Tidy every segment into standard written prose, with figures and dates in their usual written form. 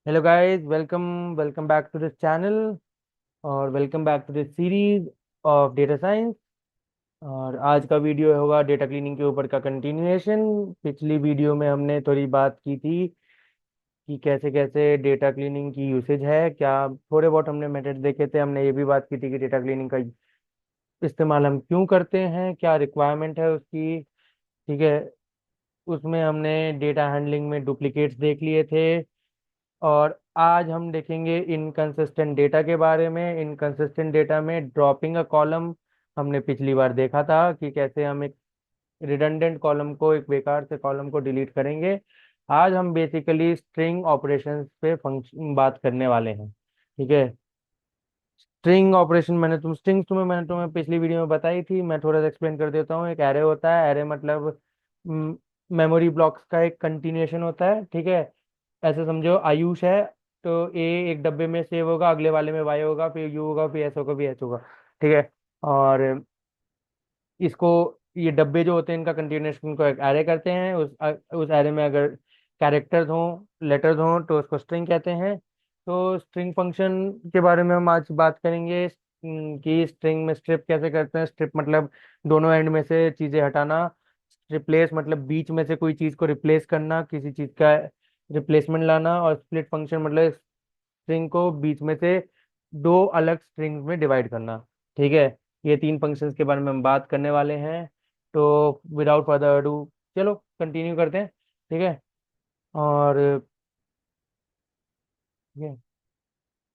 Hello guys, welcome welcome back to this channel और welcome back to this series of data science. और आज का video होगा data cleaning के ऊपर का कंटिन्यूएशन। पिछली वीडियो में हमने थोड़ी बात की थी कि कैसे कैसे डेटा क्लीनिंग की यूसेज है, क्या थोड़े बहुत हमने मेथड देखे थे। हमने ये भी बात की थी कि डेटा क्लीनिंग का इस्तेमाल हम क्यों करते हैं, क्या रिक्वायरमेंट है उसकी। ठीक है, उसमें हमने डेटा हैंडलिंग में डुप्लीकेट्स देख लिए थे। और आज हम देखेंगे इनकंसिस्टेंट डेटा के बारे में। इनकंसिस्टेंट डेटा में ड्रॉपिंग अ कॉलम हमने पिछली बार देखा था कि कैसे हम एक रिडंडेंट कॉलम को, एक बेकार से कॉलम को डिलीट करेंगे। आज हम बेसिकली स्ट्रिंग ऑपरेशंस पे फंक्शन बात करने वाले हैं। ठीक है, स्ट्रिंग ऑपरेशन मैंने तुम्हें पिछली वीडियो में बताई थी। मैं थोड़ा सा एक्सप्लेन कर देता हूँ। एक एरे होता है। एरे मतलब मेमोरी ब्लॉक्स का एक कंटिन्यूएशन होता है। ठीक है, ऐसे समझो आयुष है तो ए एक डब्बे में सेव होगा, अगले वाले में वाई होगा, फिर यू होगा, फिर एस होगा, फिर एच होगा। ठीक है, और इसको, ये डब्बे जो होते हैं इनका कंटिन्यूएशन को एक एरे करते हैं। उस एरे में अगर कैरेक्टर्स हों, लेटर्स हों तो उसको स्ट्रिंग कहते हैं। तो स्ट्रिंग फंक्शन के बारे में हम आज बात करेंगे। कि स्ट्रिंग में स्ट्रिप कैसे करते हैं। स्ट्रिप मतलब दोनों एंड में से चीजें हटाना। रिप्लेस मतलब बीच में से कोई चीज को रिप्लेस करना, किसी चीज का रिप्लेसमेंट लाना। और स्प्लिट फंक्शन मतलब स्ट्रिंग को बीच में से दो अलग स्ट्रिंग्स में डिवाइड करना। ठीक है, ये तीन फंक्शंस के बारे में हम बात करने वाले हैं। तो विदाउट फर्दर अडू, चलो कंटिन्यू करते हैं। ठीक है, और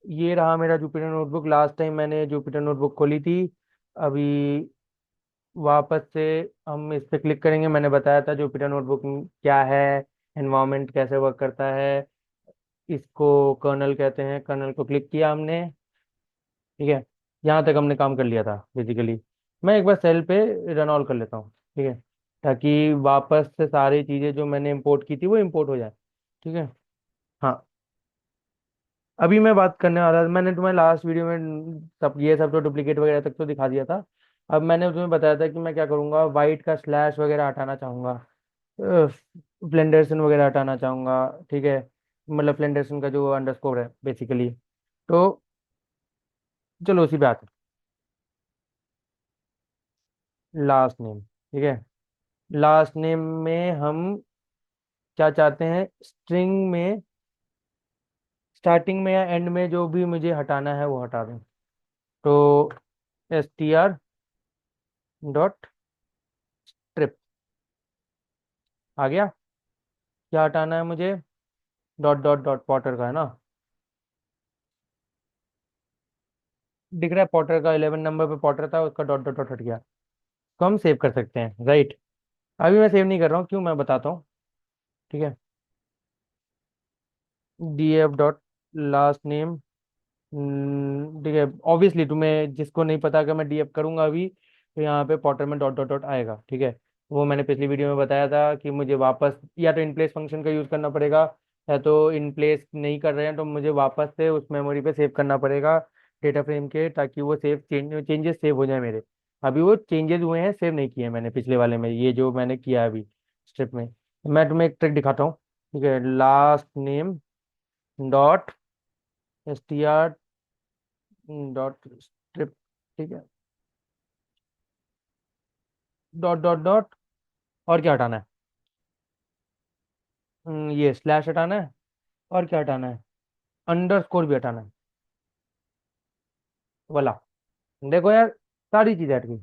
ये रहा मेरा जुपिटर नोटबुक। लास्ट टाइम मैंने जुपिटर नोटबुक खोली थी। अभी वापस से हम इस पे क्लिक करेंगे। मैंने बताया था जुपिटर नोटबुक क्या है, एनवायरनमेंट कैसे वर्क करता है। इसको कर्नल कहते हैं। कर्नल को क्लिक किया हमने। ठीक है, यहाँ तक हमने काम कर लिया था बेसिकली। मैं एक बार सेल पे रन ऑल कर लेता हूँ। ठीक है, ताकि वापस से सारी चीज़ें जो मैंने इंपोर्ट की थी वो इंपोर्ट हो जाए। ठीक है, हाँ। अभी मैं बात करने वाला था, मैंने तुम्हें लास्ट वीडियो में सब ये सब तो डुप्लीकेट वगैरह तक तो दिखा दिया था। अब मैंने तुम्हें बताया था कि मैं क्या करूँगा। वाइट का स्लैश वगैरह हटाना चाहूँगा, फ्लेंडरसन वगैरह हटाना चाहूँगा। ठीक है, मतलब फ्लेंडरसन का जो अंडरस्कोर है बेसिकली। तो चलो उसी पे आते हैं, लास्ट नेम। ठीक है, लास्ट नेम में हम क्या चाहते हैं, स्ट्रिंग में स्टार्टिंग में या एंड में जो भी मुझे हटाना है वो हटा दें। तो str डॉट ट्रिप आ गया। क्या हटाना है मुझे, डॉट डॉट डॉट पॉटर का है ना, दिख रहा है पॉटर का। 11 नंबर पे पॉटर था, उसका डॉट डॉट डॉट हट गया। तो हम सेव कर सकते हैं, राइट। अभी मैं सेव नहीं कर रहा हूँ, क्यों मैं बताता हूँ। ठीक है, df डॉट लास्ट नेम। ठीक है, ऑब्वियसली तुम्हें जिसको नहीं पता, अगर मैं डीएफ करूंगा अभी तो यहाँ पे पॉटर में डॉट डॉट डॉट आएगा। ठीक है, वो मैंने पिछली वीडियो में बताया था कि मुझे वापस या तो इन प्लेस फंक्शन का यूज़ करना पड़ेगा, या तो इन प्लेस नहीं कर रहे हैं तो मुझे वापस से उस मेमोरी पे सेव करना पड़ेगा डेटा फ्रेम के, ताकि वो चेंजेस सेव हो जाए मेरे। अभी वो चेंजेस हुए हैं, सेव नहीं किए हैं मैंने पिछले वाले में, ये जो मैंने किया है अभी स्ट्रिप में। मैं तुम्हें एक ट्रिक दिखाता हूँ। ठीक है, last name dot str dot strip. ठीक है, डॉट डॉट डॉट, और क्या हटाना है। ये स्लैश हटाना है। और क्या हटाना है, अंडरस्कोर भी हटाना है वाला। देखो यार, सारी चीजें हट गई।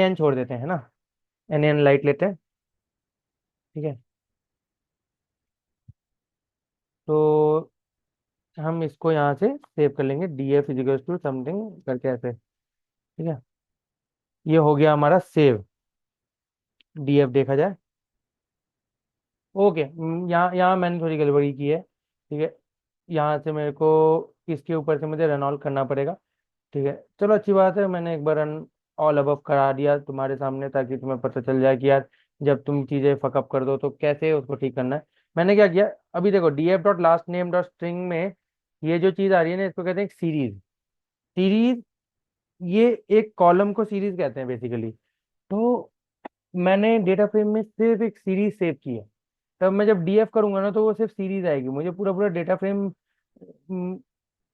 एन छोड़ देते हैं, है ना। एन लाइट लेते हैं। ठीक है, तो हम इसको यहाँ से सेव कर लेंगे, D F equals to something करके ऐसे। ठीक है, ये हो गया हमारा सेव। डी एफ देखा जाए। ओके, यहाँ यहाँ मैंने थोड़ी गड़बड़ी की है। ठीक है, यहाँ से मेरे को इसके ऊपर से मुझे रन ऑल करना पड़ेगा। ठीक है, चलो अच्छी बात है, मैंने एक बार रन ऑल अबव करा दिया तुम्हारे सामने, ताकि तुम्हें पता चल जाए कि यार जब तुम चीजें फकअप कर दो तो कैसे उसको ठीक करना है। मैंने क्या किया, अभी देखो df dot last name dot string में ये जो चीज आ रही है ना, इसको कहते हैं सीरीज। सीरीज, ये एक कॉलम को सीरीज कहते हैं बेसिकली। तो मैंने डेटा फ्रेम में सिर्फ एक सीरीज सेव की है। तब मैं जब डीएफ करूंगा ना तो वो सिर्फ सीरीज आएगी। मुझे पूरा पूरा डेटा फ्रेम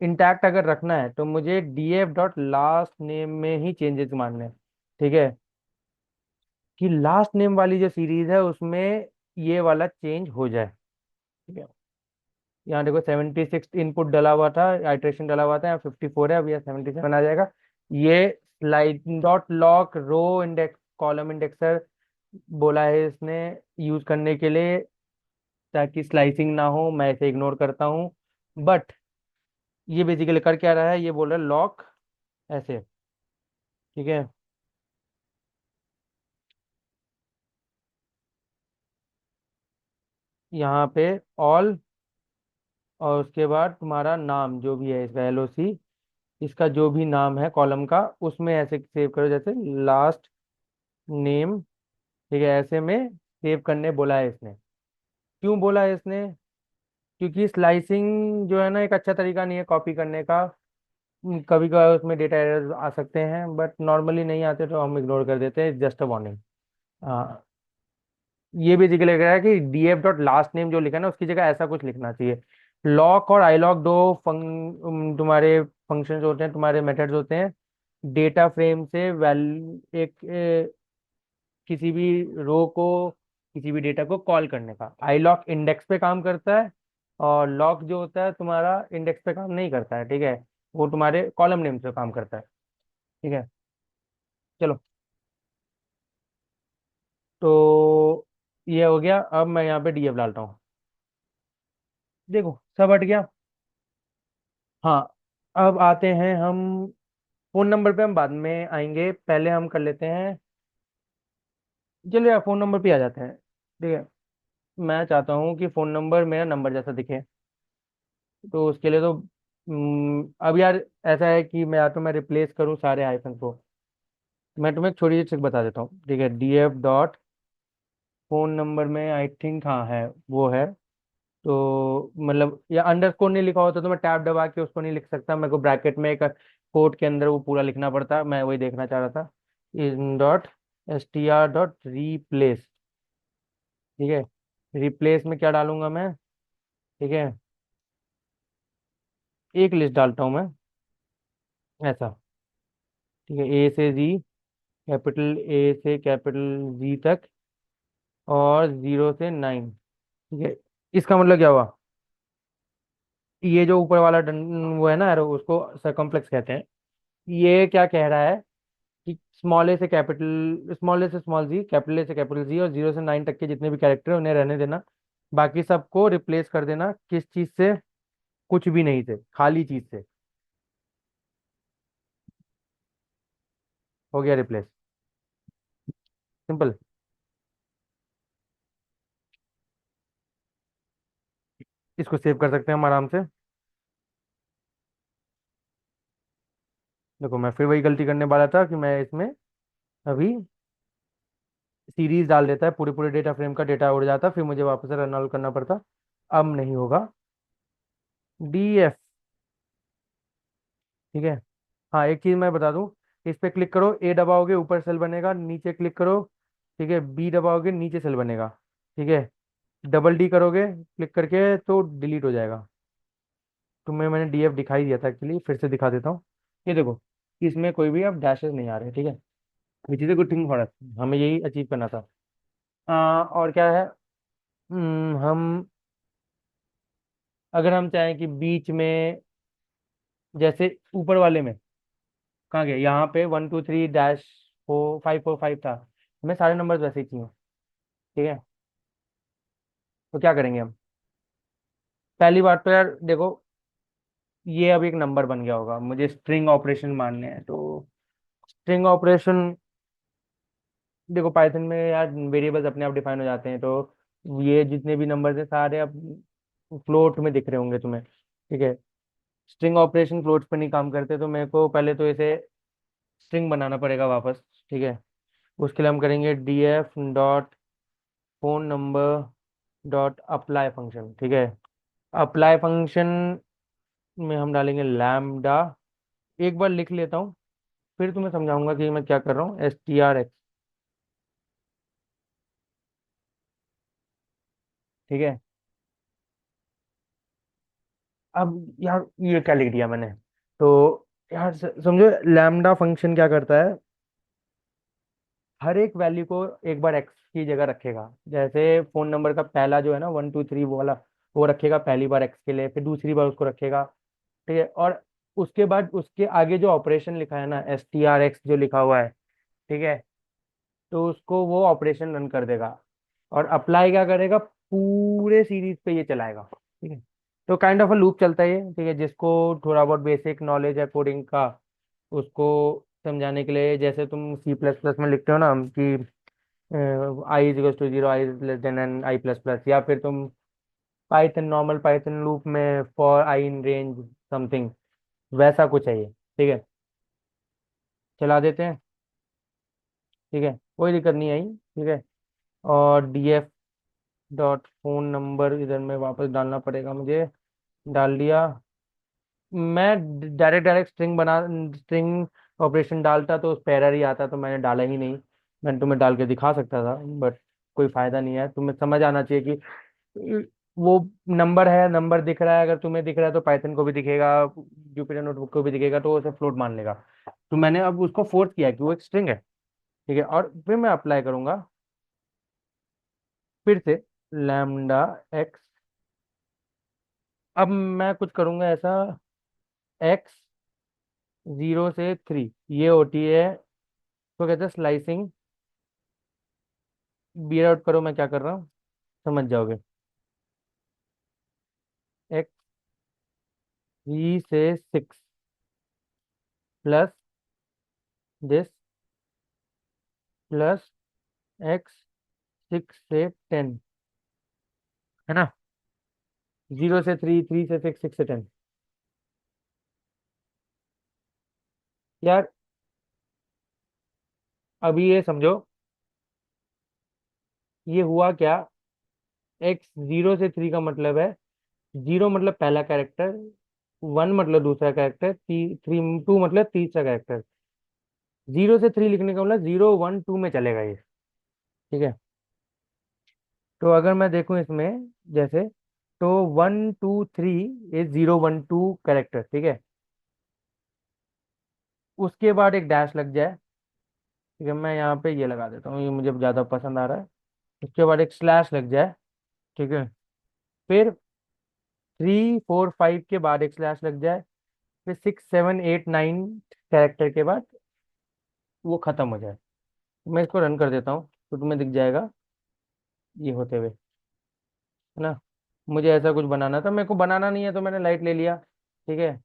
इंटैक्ट अगर रखना है तो मुझे डीएफ डॉट लास्ट नेम में ही चेंजेस मारने हैं। ठीक है, कि लास्ट नेम वाली जो सीरीज है उसमें ये वाला चेंज हो जाए। ठीक है, यहाँ देखो 76 इनपुट डला हुआ था, आइट्रेशन डला हुआ था, यहाँ 54 है, अब ये 77 आ जाएगा। ये slide dot lock row index column indexer बोला है इसने यूज करने के लिए, ताकि स्लाइसिंग ना हो। मैं इसे इग्नोर करता हूँ। बट ये बेसिकली कर क्या रहा है, ये बोल रहा है लॉक ऐसे। ठीक है, यहाँ पे ऑल, और उसके बाद तुम्हारा नाम जो भी है इसका एलओसी, इसका जो भी नाम है कॉलम का उसमें ऐसे सेव करो जैसे लास्ट नेम। ठीक है, ऐसे में सेव करने बोला है इसने। क्यों बोला है इसने? क्योंकि स्लाइसिंग जो है ना एक अच्छा तरीका नहीं है कॉपी करने का। कभी कभार उसमें डेटा एरर्स आ सकते हैं, बट नॉर्मली नहीं आते तो हम इग्नोर कर देते हैं, जस्ट अ वार्निंग। हाँ, ये भी जिक्र लग रहा है कि डीएफ डॉट लास्ट नेम जो लिखा है ना उसकी जगह ऐसा कुछ लिखना चाहिए। लॉक और आई लॉक दो तुम्हारे फंक्शंस होते हैं, तुम्हारे मेथड्स होते हैं डेटा फ्रेम से एक किसी भी रो को, किसी भी डेटा को कॉल करने का। आई लॉक इंडेक्स पे काम करता है, और लॉक जो होता है तुम्हारा इंडेक्स पे काम नहीं करता है। ठीक है, वो तुम्हारे कॉलम नेम से काम करता है। ठीक है, चलो। तो ये हो गया, अब मैं यहाँ पे डीएफ डालता हूँ। देखो सब हट गया। हाँ, अब आते हैं हम फोन नंबर पे, हम बाद में आएंगे, पहले हम कर लेते हैं। चलो यार फोन नंबर पे आ जाते हैं। ठीक है, मैं चाहता हूँ कि फोन नंबर मेरा नंबर जैसा दिखे। तो उसके लिए तो अब यार ऐसा है कि मैं या तो मैं रिप्लेस करूँ सारे आइकन को। मैं तुम्हें एक छोटी सी ट्रिक बता देता हूँ। ठीक है, डीएफ डॉट फोन नंबर में आई थिंक हाँ है, वो है। तो मतलब या अंडरस्कोर नहीं लिखा होता तो मैं टैब दबा के उसको नहीं लिख सकता, मेरे को ब्रैकेट में एक कोट के अंदर वो पूरा लिखना पड़ता। मैं वही देखना चाह रहा था। In dot S T R dot replace. ठीक है, रिप्लेस में क्या डालूंगा मैं? ठीक है, एक लिस्ट डालता हूँ मैं ऐसा। ठीक है, ए से जी, कैपिटल ए से कैपिटल जी तक, और 0 से 9। ठीक है, इसका मतलब क्या हुआ? ये जो ऊपर वाला वो है ना एरो, उसको सरकमफ्लेक्स कहते हैं। ये क्या कह रहा है कि स्मॉल ए से कैपिटल, स्मॉल ए से स्मॉल जी, कैपिटल ए से कैपिटल जी, और 0 से 9 तक के जितने भी कैरेक्टर हैं उन्हें रहने देना। बाकी सबको रिप्लेस कर देना किस चीज से? कुछ भी नहीं से, खाली चीज से। हो गया रिप्लेस, सिंपल। इसको सेव कर सकते हैं हम आराम से। देखो मैं फिर वही गलती करने वाला था कि मैं इसमें अभी सीरीज डाल देता है, पूरे पूरे डेटा फ्रेम का डेटा उड़ जाता, फिर मुझे वापस से रन आउट करना पड़ता। अब नहीं होगा। डीएफ। ठीक है, हाँ एक चीज मैं बता दूं, इस पे क्लिक करो, ए दबाओगे ऊपर सेल बनेगा, नीचे क्लिक करो। ठीक है, बी दबाओगे नीचे सेल बनेगा। ठीक है, डबल डी करोगे क्लिक करके तो डिलीट हो जाएगा। तुम्हें मैंने डीएफ दिखाई दिया था एक्चुअली, फिर से दिखा देता हूँ। ये देखो, इसमें कोई भी अब डैशेस नहीं आ रहे। ठीक है, which is a good thing for us, हमें यही अचीव करना था। और क्या है? हम अगर हम चाहें कि बीच में, जैसे ऊपर वाले में कहाँ गए, यहाँ पे 1 2 3 - 4 5 4 5 था, हमें सारे नंबर वैसे ही चाहिए। ठीक है, तो क्या करेंगे हम? पहली बात तो यार देखो, ये अब एक नंबर बन गया होगा, मुझे स्ट्रिंग ऑपरेशन मानने हैं तो स्ट्रिंग ऑपरेशन, देखो पाइथन में यार वेरिएबल्स अपने आप डिफाइन हो जाते हैं, तो ये जितने भी नंबर्स हैं सारे अब फ्लोट में दिख रहे होंगे तुम्हें। ठीक है, स्ट्रिंग ऑपरेशन फ्लोट्स पर नहीं काम करते, तो मेरे को पहले तो इसे स्ट्रिंग बनाना पड़ेगा वापस। ठीक है, उसके लिए हम करेंगे DF dot phone number dot apply function. ठीक है, अप्लाई फंक्शन में हम डालेंगे लैम्डा। एक बार लिख लेता हूँ, फिर तुम्हें समझाऊंगा कि मैं क्या कर रहा हूँ। STRx। ठीक है। अब यार ये क्या लिख दिया मैंने। तो यार समझो लैम्डा फंक्शन क्या करता है, हर एक वैल्यू को एक बार एक्स की जगह रखेगा। जैसे फोन नंबर का पहला जो है ना 1 2 3 वो वाला, वो रखेगा पहली बार एक्स के लिए, फिर दूसरी बार उसको रखेगा। ठीक है। और उसके बाद उसके आगे जो ऑपरेशन लिखा है ना, STRx जो लिखा हुआ है, ठीक है, तो उसको वो ऑपरेशन रन कर देगा और अप्लाई क्या करेगा, पूरे सीरीज पे ये चलाएगा। ठीक है। तो काइंड ऑफ अ लूप चलता है ये। ठीक है। जिसको थोड़ा बहुत बेसिक नॉलेज है कोडिंग का, उसको समझाने के लिए, जैसे तुम C++ में लिखते हो ना कि i = 0, i n i++, या फिर तुम पाइथन, नॉर्मल पाइथन लूप में for I in range something, वैसा कुछ है ये। ठीक है। चला देते हैं। ठीक है, कोई दिक्कत नहीं आई। ठीक है। और df.phone number इधर में वापस डालना पड़ेगा मुझे। डाल दिया। मैं डायरेक्ट डायरेक्ट स्ट्रिंग ऑपरेशन डालता तो उस पे एरर ही आता, तो मैंने डाला ही नहीं। मैंने तुम्हें डाल के दिखा सकता था, बट कोई फायदा नहीं है। तुम्हें समझ आना चाहिए कि वो नंबर है, नंबर दिख रहा है, अगर तुम्हें दिख रहा है तो पाइथन को भी दिखेगा, जुपिटर नोटबुक को भी दिखेगा, तो वो उसे फ्लोट मान लेगा। तो मैंने अब उसको फोर्स किया कि वो एक स्ट्रिंग है। ठीक है। और फिर मैं अप्लाई करूंगा फिर से लैम्डा एक्स। अब मैं कुछ करूंगा ऐसा, x 0 से 3, ये होती है, तो कहते हैं स्लाइसिंग। बियर आउट करो मैं क्या कर रहा हूँ, समझ जाओगे। x 3 से 6 प्लस दिस प्लस x 6 से 10, है ना। 0 से 3, 3 से 6, 6 से 10। यार अभी ये समझो, ये हुआ क्या। x 0 से 3 का मतलब है, 0 मतलब पहला कैरेक्टर, 1 मतलब दूसरा कैरेक्टर, 2 मतलब तीसरा कैरेक्टर। 0 से 3 लिखने का मतलब 0 1 2 में चलेगा ये। ठीक है। तो अगर मैं देखूं इसमें, जैसे, तो 1 2 3 इज 0 1 2 कैरेक्टर। ठीक है। उसके बाद एक डैश लग जाए। ठीक है, मैं यहाँ पे ये लगा देता हूँ, ये मुझे ज़्यादा पसंद आ रहा है। उसके बाद एक स्लैश लग जाए। ठीक है। फिर 3 4 5 के बाद एक स्लैश लग जाए। फिर 6 7 8 9 कैरेक्टर के बाद वो खत्म हो जाए। मैं इसको रन कर देता हूँ तो तुम्हें दिख जाएगा ये होते हुए, है ना। मुझे ऐसा कुछ बनाना था, मेरे को बनाना नहीं है तो मैंने लाइट ले लिया। ठीक है।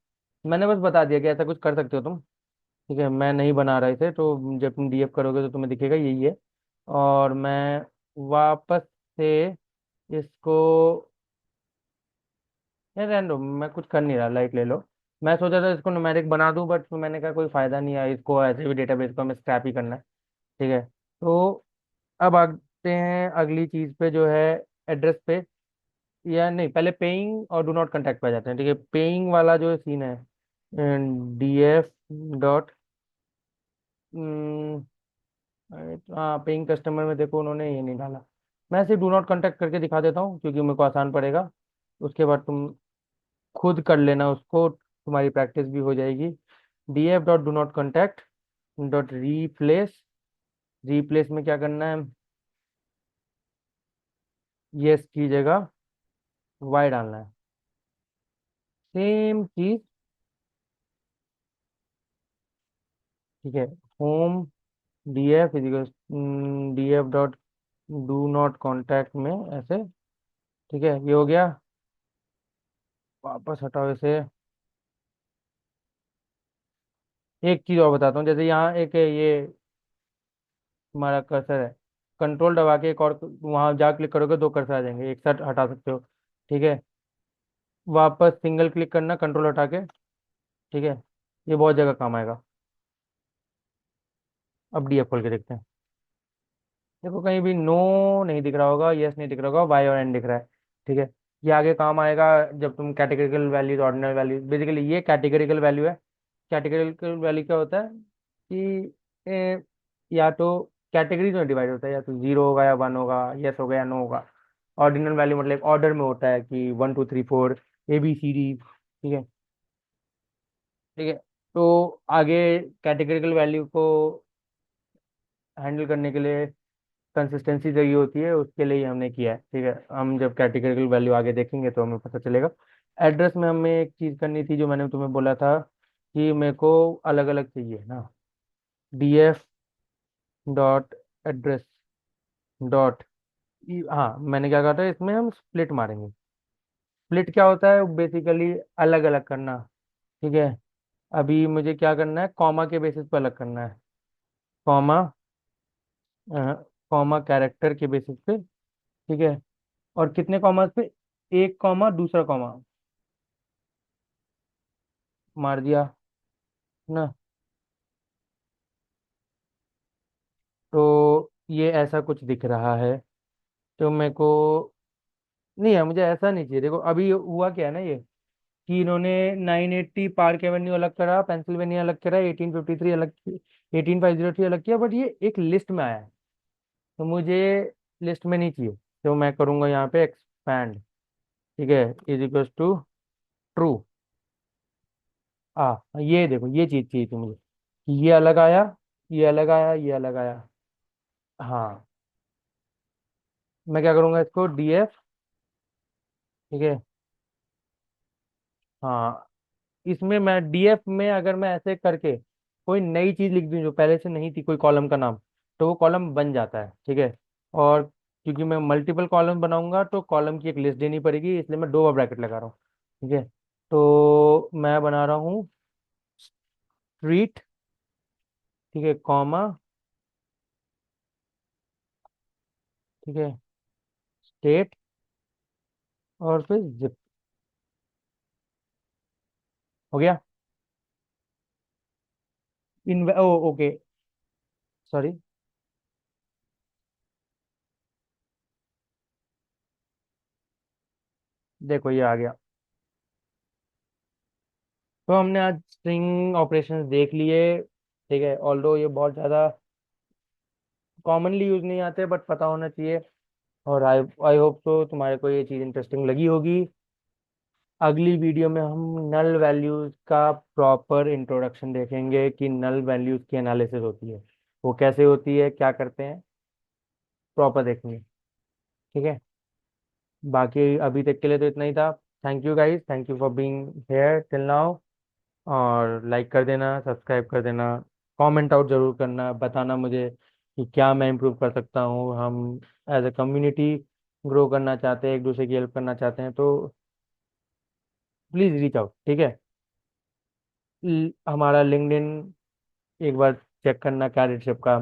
मैंने बस बता दिया कि ऐसा कुछ कर सकते हो तुम। ठीक है। मैं नहीं बना रहा इसे, तो जब तुम DF करोगे तो तुम्हें दिखेगा यही है। और मैं वापस से इसको, यार रहने दो, मैं कुछ कर नहीं रहा, लाइट ले लो। मैं सोचा था इसको न्यूमेरिक बना दूं, बट मैंने कहा कोई फायदा नहीं है, इसको ऐसे भी डेटाबेस को हमें स्क्रैप ही करना है। ठीक है। तो अब आते हैं अगली चीज पे जो है, एड्रेस पे। या नहीं, पहले पेइंग और डू नॉट कॉन्टैक्ट पे आ जाते हैं। ठीक है। पेइंग वाला जो सीन है, DF डॉट, हाँ पेइंग कस्टमर में देखो उन्होंने ये नहीं डाला। मैं सिर्फ डू नॉट कॉन्टैक्ट करके दिखा देता हूँ क्योंकि मेरे को आसान पड़ेगा। उसके बाद तुम खुद कर लेना उसको, तुम्हारी प्रैक्टिस भी हो जाएगी। DF.डू not contact dot replace. Replace में क्या करना है, यस की जगह वाई डालना है। सेम चीज। ठीक है। होम DF DF.डू नॉट कॉन्टैक्ट में ऐसे। ठीक है, ये हो गया। वापस हटाओ इसे। एक चीज और बताता हूँ, जैसे यहाँ एक ये हमारा कर्सर है, कंट्रोल दबा के एक और वहां जा क्लिक करोगे, दो कर्सर आ जाएंगे, एक साथ हटा सकते हो। ठीक है। वापस सिंगल क्लिक करना कंट्रोल हटा के। ठीक है। ये बहुत जगह काम आएगा। अब DF खोल के देखते हैं। देखो कहीं भी नो नहीं दिख रहा होगा, यस नहीं दिख रहा होगा, वाई और एन दिख रहा है। ठीक है। ये आगे काम आएगा जब तुम categorical values, ordinal value, basically ये कैटेगरिकल वैल्यू है। कैटेगरिकल वैल्यू क्या होता है कि या तो कैटेगरीज में डिवाइड होता है, या तो 0 होगा या 1 होगा, यस होगा या नो होगा। ऑर्डिनल वैल्यू मतलब ऑर्डर में होता है कि 1 2 3 4 ABCD, ठीक है। ठीक है। तो आगे कैटेगरिकल वैल्यू को हैंडल करने के लिए कंसिस्टेंसी चाहिए होती है, उसके लिए ही हमने किया है, ठीक है। हम जब कैटेगरिकल वैल्यू आगे देखेंगे तो हमें पता चलेगा। एड्रेस में हमें एक चीज़ करनी थी जो मैंने तुम्हें बोला था कि मेरे को अलग अलग चाहिए ना। DF डॉट एड्रेस डॉट, हाँ मैंने क्या कहा था, इसमें हम स्प्लिट मारेंगे। स्प्लिट क्या होता है, बेसिकली अलग अलग करना, ठीक है। अभी मुझे क्या करना है, कॉमा के बेसिस पे अलग करना है। कॉमा, कॉमा कैरेक्टर के बेसिस पे, ठीक है। और कितने कॉमास पे, एक कॉमा दूसरा कॉमा मार दिया ना। तो ये ऐसा कुछ दिख रहा है। तो मेरे को नहीं है, मुझे ऐसा नहीं चाहिए। देखो अभी हुआ क्या है ना, ये कि इन्होंने 980 पार्क एवेन्यू अलग करा, पेंसिल्वेनिया अलग करा, 1853 अलग, 18503 अलग किया, बट ये एक लिस्ट में आया है। तो मुझे लिस्ट में नहीं चाहिए। तो मैं करूंगा यहाँ पे एक्सपैंड, ठीक है, इज इक्वल टू ट्रू। ये देखो ये चीज चाहिए थी मुझे कि ये अलग आया, ये अलग आया, ये अलग आया। हाँ, मैं क्या करूंगा, इसको DF, ठीक है। हाँ, इसमें मैं DF में अगर मैं ऐसे करके कोई नई चीज लिख दूं जो पहले से नहीं थी, कोई कॉलम का नाम, तो वो कॉलम बन जाता है, ठीक है। और क्योंकि मैं मल्टीपल कॉलम बनाऊंगा तो कॉलम की एक लिस्ट देनी पड़ेगी, इसलिए मैं दो बार ब्रैकेट लगा रहा हूँ, ठीक है। तो मैं बना रहा हूँ स्ट्रीट, ठीक है, कॉमा, ठीक है, स्टेट, और फिर जिप। हो गया। इन ओ ओके, सॉरी। देखो ये आ गया। तो हमने आज स्ट्रिंग ऑपरेशंस देख लिए, ठीक है। ऑल्दो ये बहुत ज़्यादा कॉमनली यूज नहीं आते, बट पता होना चाहिए। और आई आई होप तो तुम्हारे को ये चीज़ इंटरेस्टिंग लगी होगी। अगली वीडियो में हम नल वैल्यूज का प्रॉपर इंट्रोडक्शन देखेंगे कि नल वैल्यूज की एनालिसिस होती है, वो कैसे होती है, क्या करते हैं, प्रॉपर देखेंगे, ठीक है। बाकी अभी तक के लिए तो इतना ही था। Thank you guys, thank you for being hair till now. और लाइक कर देना, सब्सक्राइब कर देना, कमेंट आउट जरूर करना, बताना मुझे कि क्या मैं इम्प्रूव कर सकता हूँ। हम एज ए कम्युनिटी ग्रो करना चाहते हैं, एक दूसरे की हेल्प करना चाहते हैं, तो प्लीज़ रीच आउट, ठीक है। हमारा लिंक्डइन एक बार चेक करना, कैरेटशिप का।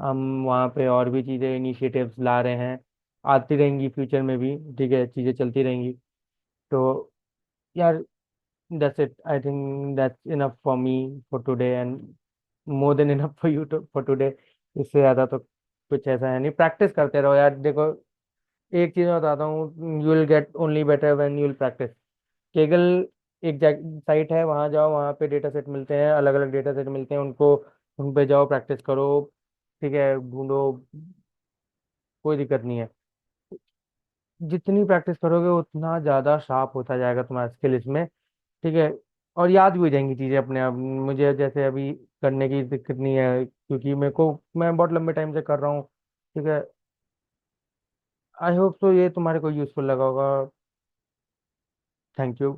हम वहाँ पे और भी चीज़ें, इनिशिएटिव्स ला रहे हैं, आती रहेंगी फ्यूचर में भी, ठीक है, चीज़ें चलती रहेंगी। तो यार, that's it. I think that's enough for me for today and more than enough for you for today. इससे ज़्यादा तो कुछ ऐसा है नहीं। प्रैक्टिस करते रहो यार। देखो एक चीज़ मैं बताता हूँ, you will get only better when you will practice. Kaggle एक साइट है, वहाँ जाओ, वहाँ पे डेटा सेट मिलते हैं, अलग अलग डेटा सेट मिलते हैं, उनको उन पे जाओ, प्रैक्टिस करो, ठीक है, ढूंढो, कोई दिक्कत नहीं है। जितनी प्रैक्टिस करोगे उतना ज़्यादा शार्प होता जाएगा तुम्हारा स्किल इसमें, ठीक है। और याद भी हो जाएंगी चीज़ें अपने आप। मुझे जैसे अभी करने की दिक्कत नहीं है, क्योंकि मेरे को, मैं बहुत लंबे टाइम से कर रहा हूँ, ठीक है। आई होप तो ये तुम्हारे को यूजफुल लगा होगा। Thank you.